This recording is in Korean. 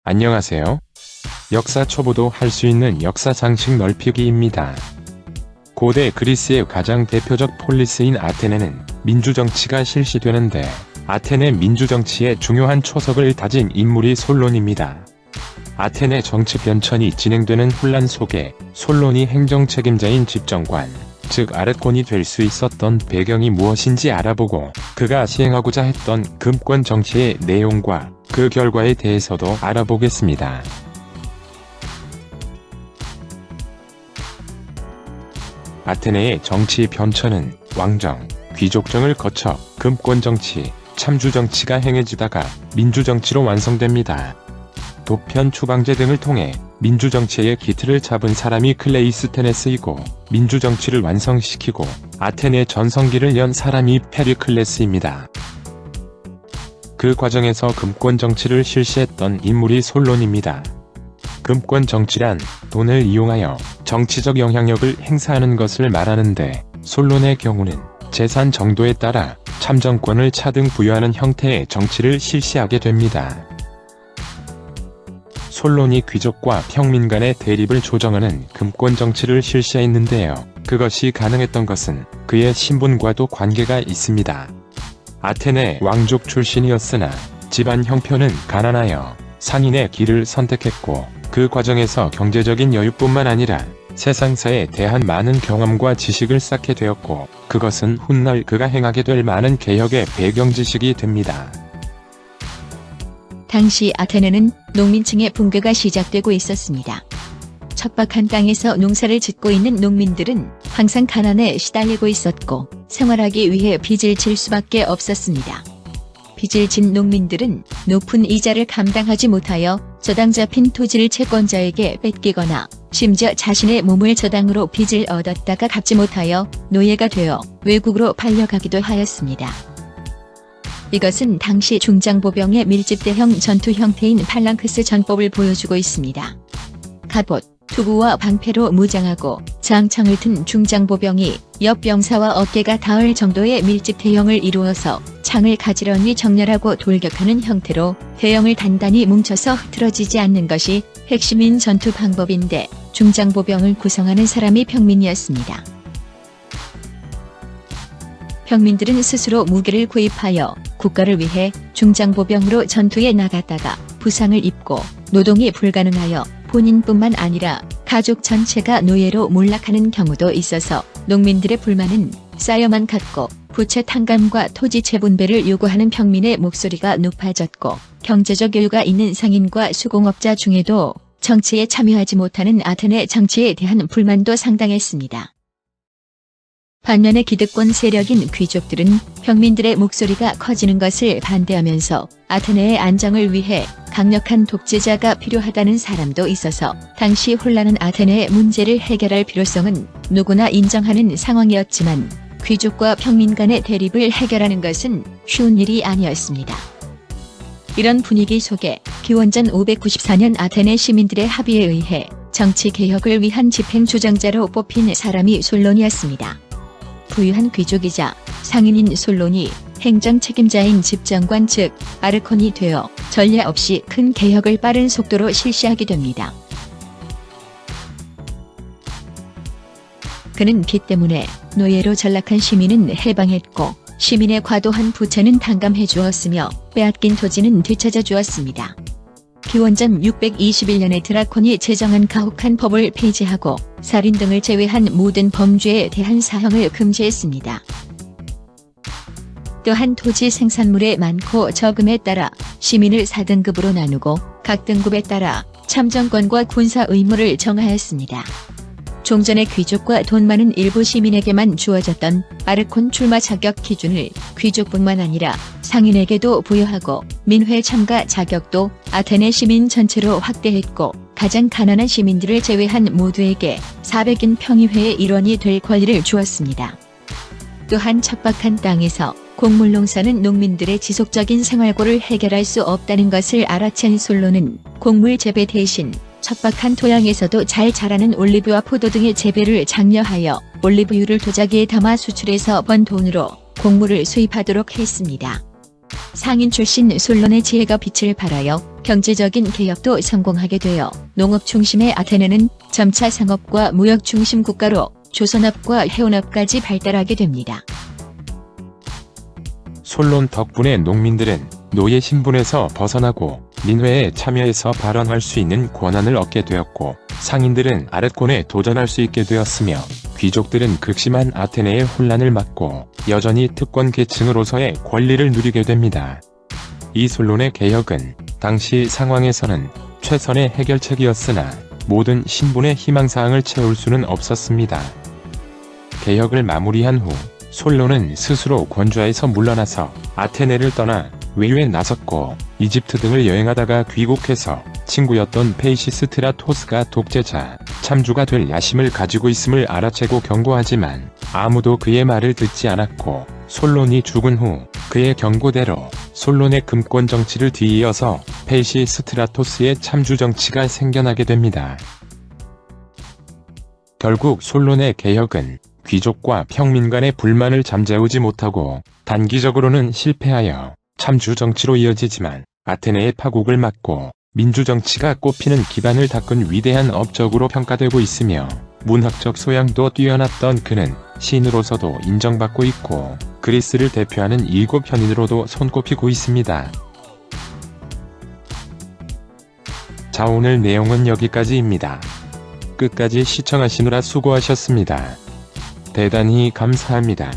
안녕하세요. 역사 초보도 할 수 있는 역사 상식 넓히기입니다. 고대 그리스의 가장 대표적 폴리스인 아테네는 민주정치가 실시되는데 아테네 민주정치의 중요한 초석을 다진 인물이 솔론입니다. 아테네 정치 변천이 진행되는 혼란 속에 솔론이 행정 책임자인 집정관, 즉 아르콘이 될 수 있었던 배경이 무엇인지 알아보고 그가 시행하고자 했던 금권 정치의 내용과 그 결과에 대해서도 알아보겠습니다. 아테네의 정치 변천은 왕정, 귀족정을 거쳐 금권 정치, 참주 정치가 행해지다가 민주정치로 완성됩니다. 도편 추방제 등을 통해 민주정치의 기틀을 잡은 사람이 클레이스테네스이고 민주정치를 완성시키고 아테네 전성기를 연 사람이 페리클레스입니다. 그 과정에서 금권 정치를 실시했던 인물이 솔론입니다. 금권 정치란 돈을 이용하여 정치적 영향력을 행사하는 것을 말하는데 솔론의 경우는 재산 정도에 따라 참정권을 차등 부여하는 형태의 정치를 실시하게 됩니다. 솔론이 귀족과 평민 간의 대립을 조정하는 금권 정치를 실시했는데요. 그것이 가능했던 것은 그의 신분과도 관계가 있습니다. 아테네 왕족 출신이었으나 집안 형편은 가난하여 상인의 길을 선택했고 그 과정에서 경제적인 여유뿐만 아니라 세상사에 대한 많은 경험과 지식을 쌓게 되었고 그것은 훗날 그가 행하게 될 많은 개혁의 배경 지식이 됩니다. 당시 아테네는 농민층의 붕괴가 시작되고 있었습니다. 척박한 땅에서 농사를 짓고 있는 농민들은 항상 가난에 시달리고 있었고 생활하기 위해 빚을 질 수밖에 없었습니다. 빚을 진 농민들은 높은 이자를 감당하지 못하여 저당 잡힌 토지를 채권자에게 뺏기거나 심지어 자신의 몸을 저당으로 빚을 얻었다가 갚지 못하여 노예가 되어 외국으로 팔려가기도 하였습니다. 이것은 당시 중장보병의 밀집대형 전투 형태인 팔랑크스 전법을 보여주고 있습니다. 갑옷, 투구와 방패로 무장하고 장창을 든 중장보병이 옆 병사와 어깨가 닿을 정도의 밀집대형을 이루어서 창을 가지런히 정렬하고 돌격하는 형태로 대형을 단단히 뭉쳐서 흐트러지지 않는 것이 핵심인 전투 방법인데 중장보병을 구성하는 사람이 평민이었습니다. 평민들은 스스로 무기를 구입하여 국가를 위해 중장보병으로 전투에 나갔다가 부상을 입고 노동이 불가능하여 본인뿐만 아니라 가족 전체가 노예로 몰락하는 경우도 있어서 농민들의 불만은 쌓여만 갔고 부채 탕감과 토지 재분배를 요구하는 평민의 목소리가 높아졌고 경제적 여유가 있는 상인과 수공업자 중에도 정치에 참여하지 못하는 아테네 정치에 대한 불만도 상당했습니다. 반면에 기득권 세력인 귀족들은 평민들의 목소리가 커지는 것을 반대하면서 아테네의 안정을 위해 강력한 독재자가 필요하다는 사람도 있어서 당시 혼란한 아테네의 문제를 해결할 필요성은 누구나 인정하는 상황이었지만 귀족과 평민 간의 대립을 해결하는 것은 쉬운 일이 아니었습니다. 이런 분위기 속에 기원전 594년 아테네 시민들의 합의에 의해 정치 개혁을 위한 집행 주장자로 뽑힌 사람이 솔론이었습니다. 부유한 귀족이자 상인인 솔론이 행정 책임자인 집정관 즉 아르콘이 되어 전례 없이 큰 개혁을 빠른 속도로 실시하게 됩니다. 그는 빚 때문에 노예로 전락한 시민은 해방했고 시민의 과도한 부채는 탕감해 주었으며 빼앗긴 토지는 되찾아 주었습니다. 기원전 621년에 드라콘이 제정한 가혹한 법을 폐지하고 살인 등을 제외한 모든 범죄에 대한 사형을 금지했습니다. 또한 토지 생산물의 많고 적음에 따라 시민을 4등급으로 나누고 각 등급에 따라 참정권과 군사 의무를 정하였습니다. 종전의 귀족과 돈 많은 일부 시민에게만 주어졌던 아르콘 출마 자격 기준을 귀족뿐만 아니라 상인에게도 부여하고 민회 참가 자격도 아테네 시민 전체로 확대했고 가장 가난한 시민들을 제외한 모두에게 400인 평의회의 일원이 될 권리를 주었습니다. 또한 척박한 땅에서 곡물 농사는 농민들의 지속적인 생활고를 해결할 수 없다는 것을 알아챈 솔론은 곡물 재배 대신 척박한 토양에서도 잘 자라는 올리브와 포도 등의 재배를 장려하여 올리브유를 도자기에 담아 수출해서 번 돈으로 곡물을 수입하도록 했습니다. 상인 출신 솔론의 지혜가 빛을 발하여 경제적인 개혁도 성공하게 되어 농업 중심의 아테네는 점차 상업과 무역 중심 국가로 조선업과 해운업까지 발달하게 됩니다. 솔론 덕분에 농민들은 노예 신분에서 벗어나고 민회에 참여해서 발언할 수 있는 권한을 얻게 되었고, 상인들은 아랫권에 도전할 수 있게 되었으며, 귀족들은 극심한 아테네의 혼란을 막고 여전히 특권 계층으로서의 권리를 누리게 됩니다. 이 솔론의 개혁은 당시 상황에서는 최선의 해결책이었으나 모든 신분의 희망사항을 채울 수는 없었습니다. 개혁을 마무리한 후 솔론은 스스로 권좌에서 물러나서 아테네를 떠나 외유에 나섰고, 이집트 등을 여행하다가 귀국해서 친구였던 페이시스트라토스가 독재자, 참주가 될 야심을 가지고 있음을 알아채고 경고하지만 아무도 그의 말을 듣지 않았고, 솔론이 죽은 후 그의 경고대로 솔론의 금권 정치를 뒤이어서 페이시스트라토스의 참주 정치가 생겨나게 됩니다. 결국 솔론의 개혁은 귀족과 평민 간의 불만을 잠재우지 못하고 단기적으로는 실패하여 참주 정치로 이어지지만, 아테네의 파국을 막고 민주 정치가 꽃피는 기반을 닦은 위대한 업적으로 평가되고 있으며, 문학적 소양도 뛰어났던 그는 시인으로서도 인정받고 있고 그리스를 대표하는 일곱 현인으로도 손꼽히고 있습니다. 자, 오늘 내용은 여기까지입니다. 끝까지 시청하시느라 수고하셨습니다. 대단히 감사합니다.